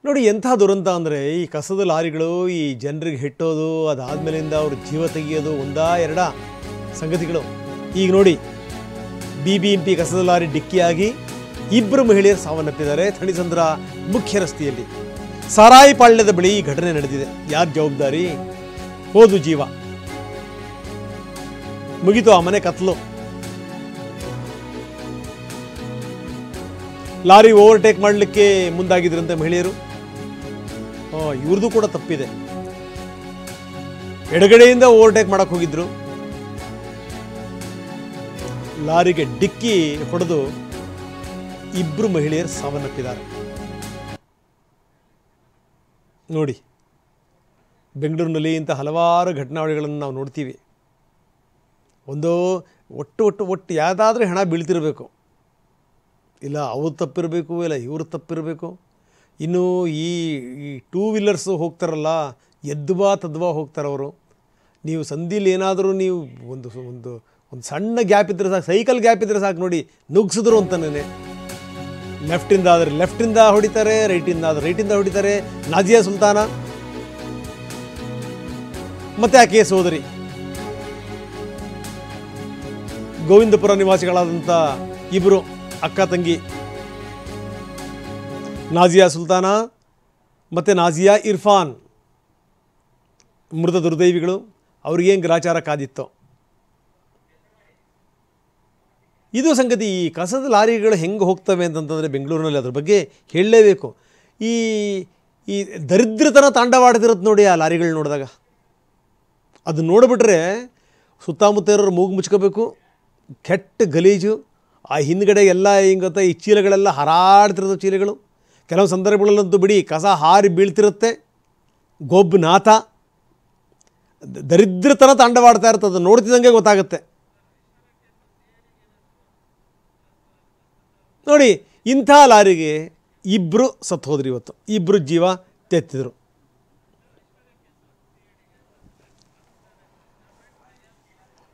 ನೋಡಿ ಎಂಥ ದುರಂತ ಅಂದರೆ ಈ ಕಸದ ಲಾರಿಗಳು ಈ ಜನರಿಗೆ ಹೆಟ್ಟೋದು, ಅದಾದಮೇಲಿಂದ ಅವ್ರ ಜೀವ ತೆಗೆಯೋದು ಒಂದಾ ಎರಡಾ ಸಂಗತಿಗಳು. ಈಗ ನೋಡಿ, BBMP ಕಸದ ಲಾರಿ ಡಿಕ್ಕಿಯಾಗಿ ಇಬ್ಬರು ಮಹಿಳೆಯರು ಸಾವನ್ನಪ್ಪಿದ್ದಾರೆ ಥಣಿಸಂದ್ರ ಮುಖ್ಯ ರಸ್ತೆಯಲ್ಲಿ. ಸಾರಾಯಿ ಪಾಳ್ಯದ ಬಳಿ ಈ ಘಟನೆ ನಡೆದಿದೆ. ಯಾರು ಜವಾಬ್ದಾರಿ? ಹೋದು ಜೀವ, ಮುಗಿತು ಆ ಮನೆ ಕತ್ಲು. ಲಾರಿ ಓವರ್ಟೇಕ್ ಮಾಡಲಿಕ್ಕೆ ಮುಂದಾಗಿದ್ರಂತೆ ಮಹಿಳೆಯರು. ಇವ್ರದ್ದು ಕೂಡ ತಪ್ಪಿದೆ. ಎಡಗಡೆಯಿಂದ ಓವರ್ಟೇಕ್ ಮಾಡಕ್ಕೆ ಹೋಗಿದ್ರು, ಲಾರಿಗೆ ಡಿಕ್ಕಿ ಹೊಡೆದು ಇಬ್ಬರು ಮಹಿಳೆಯರು ಸಾವನ್ನಪ್ಪಿದ್ದಾರೆ. ನೋಡಿ, ಬೆಂಗಳೂರಿನಲ್ಲಿ ಇಂಥ ಹಲವಾರು ಘಟನಾವಳಿಗಳನ್ನು ನಾವು ನೋಡ್ತೀವಿ. ಒಟ್ಟು ಯಾವುದಾದ್ರೂ ಹೆಣ ಬೀಳ್ತಿರಬೇಕು, ಇಲ್ಲ ಅವ್ರು ತಪ್ಪಿರಬೇಕು, ಇಲ್ಲ ಇವರು ತಪ್ಪಿರಬೇಕು. ಇನ್ನು ಈ ಟೂ ವೀಲರ್ಸು ಹೋಗ್ತಾರಲ್ಲ, ಎದ್ವಾ ತದ್ವಾ ಹೋಗ್ತಾರವರು. ನೀವು ಸಂದಿಲಿ ಏನಾದರೂ ನೀವು ಒಂದು ಸಣ್ಣ ಗ್ಯಾಪ್ ಇದ್ದರೆ ಸಾಕು, ಸೈಕಲ್ ಗ್ಯಾಪ್ ಇದ್ದರೆ ಸಾಕು, ನೋಡಿ ನುಗ್ಸಿದ್ರು ಅಂತನೇ. ಲೆಫ್ಟಿಂದ ಆದರೆ ಲೆಫ್ಟಿಂದ ಹೊಡಿತಾರೆ, ರೈಟಿಂದ ಆದರೆ ರೈಟಿಂದ ಹೊಡಿತಾರೆ. ನಾಜಿಯಾ ಸುಲ್ತಾನ ಮತ್ತು ಆಕೆಯ ಸೋದರಿ, ಗೋವಿಂದಪುರ ನಿವಾಸಿಗಳಾದಂಥ ಇಬ್ಬರು ಅಕ್ಕ ತಂಗಿ, ನಾಜಿಯಾ ಸುಲ್ತಾನ ಮತ್ತು ನಾಜಿಯಾ ಇರ್ಫಾನ್, ಮೃತ ದುರ್ದೈವಿಗಳು. ಅವ್ರಿಗೇನು ಗ್ರಾಚಾರ ಕಾದಿತ್ತೋ ಇದು ಸಂಗತಿ. ಈ ಕಸದ ಲಾರಿಗಳು ಹೆಂಗೆ ಹೋಗ್ತವೆ ಅಂತಂತಂದರೆ ಬೆಂಗಳೂರಿನಲ್ಲಿ ಅದ್ರ ಬಗ್ಗೆ ಹೇಳಲೇಬೇಕು. ಈ ದರಿದ್ರತನ ತಾಂಡವಾಡ್ತಿರುತ್ತೆ ನೋಡಿ ಆ ಲಾರಿಗಳು ನೋಡಿದಾಗ. ಅದು ನೋಡಿಬಿಟ್ರೆ ಸುತ್ತಮುತ್ತ ಇರೋರು ಮೂಗು ಮುಚ್ಕೋಬೇಕು, ಕೆಟ್ಟ ಗಲೀಜು. ಆ ಹಿಂದ್ಗಡೆ ಎಲ್ಲ ಹಿಂಗೆ ಗೊತ್ತಾ, ಈ ಚೀಲಗಳೆಲ್ಲ ಹರಾಡ್ತಿರೋದು ಚೀಲಗಳು. ಕೆಲವು ಸಂದರ್ಭಗಳಲ್ಲಂತೂ ಬಿಡಿ ಕಸ ಹಾರಿ ಬೀಳ್ತಿರುತ್ತೆ. ಗೊಬ್ಬು ನಾಥ, ದರಿದ್ರತನ ತಾಂಡವಾಡ್ತಾ ಇರ್ತದೆ. ನೋಡ್ತಿದ್ದಂಗೆ ಗೊತ್ತಾಗುತ್ತೆ. ನೋಡಿ, ಇಂಥ ಲಾರಿಗೆ ಇಬ್ಬರು ಸತ್ತು ಹೋದ್ರಿ. ಇವತ್ತು ಇಬ್ಬರು ಜೀವ ತೆತ್ತಿದ್ರು.